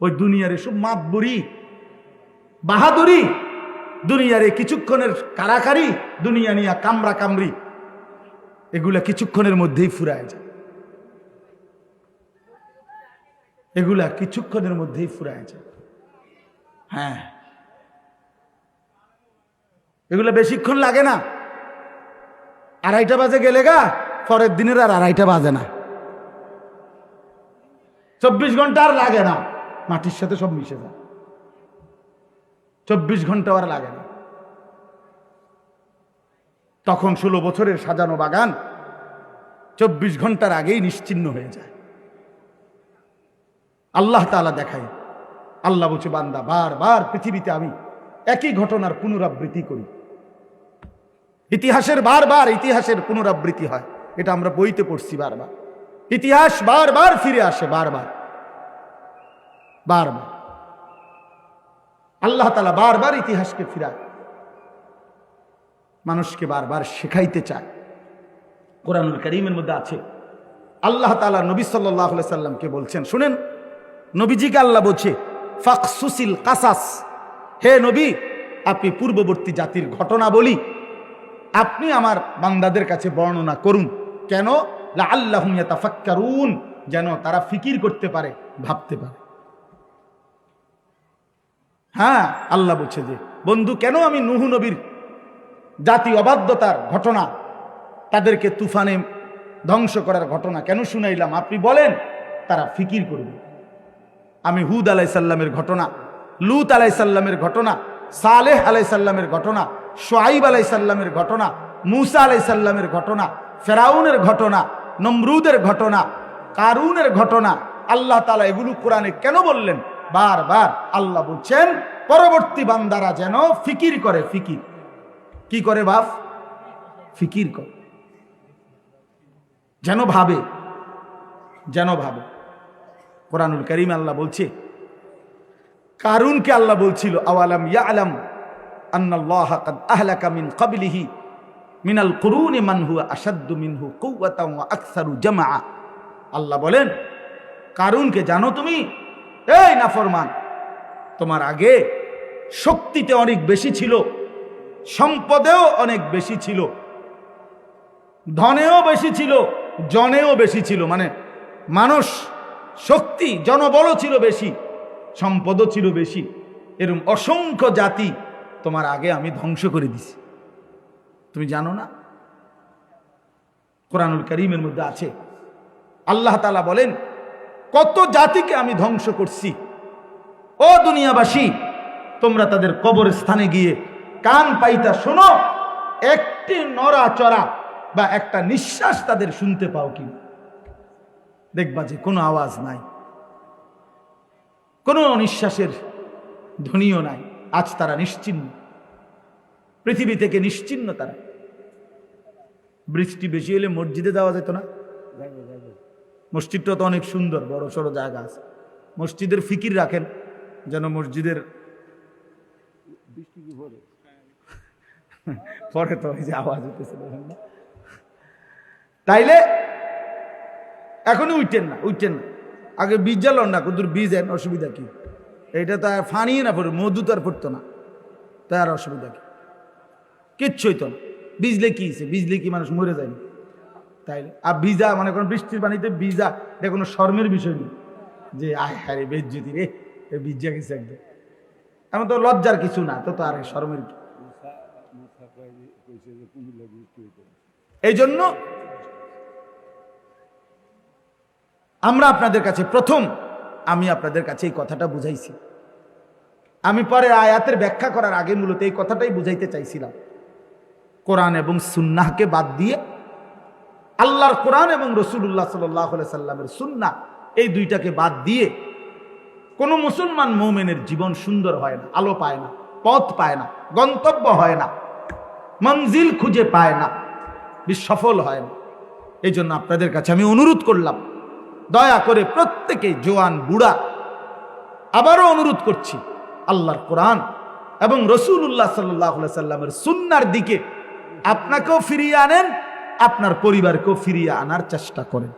ওই দুনিয়ার এসব মাতবরি বাহাদুরি, দুনিয়ার এই কিছুক্ষণের কারাকারি, দুনিয়া নিয়ে কামরা কামরি, এগুলা কিছুক্ষণের মধ্যেই ফুরায় যায়। এগুলা কিছুক্ষণের মধ্যেই ফুরায় যায়। হ্যাঁ, এগুলা বেশিক্ষণ লাগে না। 2:30 বাজে গেলে গা, পরের দিনের আর 2:30 বাজে না। 24 ঘন্টা আর লাগে না, মাটির সাথে সব মিশে যায়। 24 ঘন্টা আর লাগে না। তখন 16 বছরের সাজানো বাগান 24 ঘন্টার আগেই নিশ্চিহ্ন হয়ে যায়। আল্লাহ তাআলা দেখায়, আল্লাহ বলছে, বান্দা বারবার পৃথিবীতে আমি একই ঘটনার পুনরাবৃত্তি করি। ইতিহাসের পুনরাবৃত্তি হয়, এটা আমরা বইতে পড়ছি বারবার। ইতিহাস বারবার ফিরে আসে, বারবার। আল্লাহ তাআলা বারবার ইতিহাসকে ফিরায়, মানুষকে বারবার শেখাইতে চায়। কোরআনুল কারীমের মধ্যে আছে, আল্লাহ তাআলা নবী সাল্লাল্লাহু আলাইহি সাল্লামকে বলছেন, শুনেন, নবীজিকে আল্লাহ বলছে, ফাকসুসিল কাসাস, হে নবী, আপনি পূর্ববর্তী জাতির ঘটনা বলি আপনি আমার বান্দাদের কাছে বর্ণনা করুন। কেন? লাআল্লাহুম ইয়াতাফাক্কারুন, যেন তারা ফিকির করতে পারে, ভাবতে পারে। হ্যাঁ, আল্লাহ বলছে যে বন্ধু, কেন আমি নূহ নবীর জাতি অবাধ্যতার ঘটনা, তাদেরকে তুফানে ধ্বংস করার ঘটনা কেন শুনাইলাম, আপনি বলেন, তারা ফিকির করবে। আমি হুদ আলাইহিস সালামের ঘটনা, লূত আলাইহিস সালামের ঘটনা, সালেহ আলাইহিস সালামের ঘটনা, শুআইব আলাইহিস সালামের ঘটনা, মূসা আলাইহিস সালামের ঘটনা, ফেরাউনের ঘটনা, নমরুদের ঘটনা, কারুনের ঘটনা, আল্লাহ তাআলা এগুলো কোরআনে কেন বললেন? বারবার আল্লাহ বলছেন, পরবর্তী বান্দারা যেন ফিকির করে। ফিকির কি করে বাপ? ফিকির করে, যেন ভাবে। কোরআনুল কারীম আল্লাহ বলছে, কারুনকে আল্লাহ বলছিল, আওয়ালাম ইয়ালাম আন্নাল্লাহা কাদ আহলাকা মিন ক্বাবলিহি মিনাল কুরুনি মান হুয়া আশাদ্দু মিনহু কুওয়াতান ওয়া আকসারু জামআ। আল্লাহ বলেন, কারুনকে জানো তুমি? এই নাফরমান, তোমার আগে শক্তিতে অনেক বেশি ছিল, সম্পদেও অনেক বেশি ছিল, ধনেও বেশি ছিল, জনেও বেশি ছিল। মানে মানুষ, শক্তি, জনবলও ছিল বেশি, সম্পদও ছিল বেশি। এরকম অসংখ্য জাতি তোমার আগে আমি ধ্বংস করে দিছি, তুমি জানো না? কোরআনুল কারীমের মধ্যে আছে, আল্লাহ তাআলা বলেন, কত জাতিকে আমি ধ্বংস করছি। ও দুনিয়াবাসী, তোমরা তাদের কবরস্থানে গিয়ে কান পাইতা শোনো, একটি নড়াচড়া বা একটা নিঃশ্বাস তাদের শুনতে পাও কি? দেখবা যে কোনো আওয়াজ নাই, কোনো নিঃশ্বাসের ধ্বনিও নাই। আজ তারা নিশ্চিহ্ন, পৃথিবী থেকে নিশ্চিহ্ন তারা। বৃষ্টি বেশি হলে মসজিদে যাওয়া যেত না? মসজিদটা তো অনেক সুন্দর, বড় সড়ো জায়গা আছে। মসজিদের ফিকির রাখেন, যেন মসজিদের পরে তো ওই যে আওয়াজ হইতেছে, তাইলে এখনই উঠতেন না। আগে বীজ জ্বালন না, কত বীজ এন, অসুবিধা কি? এটা তো আর ফানি না পড়ে, মধু তো আর পড়তো না, তাই আর অসুবিধা কি? কিচ্ছু হইতো না। বিজলে কি হয়েছে? বিজলে কি মানুষ মরে যায়নি? তাইলে আর ভিজা, মনে করেন বৃষ্টির পানিতে ভিজা, এটা কোনো শর্মের বিষয় নেই যে আয় হারে বেজ্জতি রে, ভিজা গেছে একদম, এমন তো লজ্জার কিছু না, তো আর শর্মের কি? এই জন্য আমরা আপনাদের কাছে আমি আপনাদের কাছে এই কথাটা বুঝাইছি। আমি পরে আয়াতের ব্যাখ্যা করার আগে মূলত এই কথাটাই বুঝাইতে চাইছিলাম। কোরআন এবং সুন্নাহকে বাদ দিয়ে, আল্লাহর কোরআন এবং রাসূলুল্লাহ সাল্লাল্লাহু আলাইহি সাল্লামের সুন্নাহ, এই দুইটাকে বাদ দিয়ে কোনো মুসলমান মুমিনের জীবন সুন্দর হয় না, আলো পায় না, পথ পায় না, গন্তব্য হয় না, মঞ্জিল খুঁজে পায় না, সফল হয় না। এই জন্য আপনাদের কাছে আমি অনুরোধ করলাম, দয়া করে প্রত্যেকে, জোয়ান বুড়া, আবারও অনুরোধ করছি, আল্লাহর কোরআন এবং রাসূলুল্লাহ সাল্লাল্লাহু আলাইহি সাল্লামের সুন্নাহর দিকে আপনাকেও ফিরিয়ে আনেন, আপনার পরিবারকেও ফিরিয়ে আনার চেষ্টা করেন।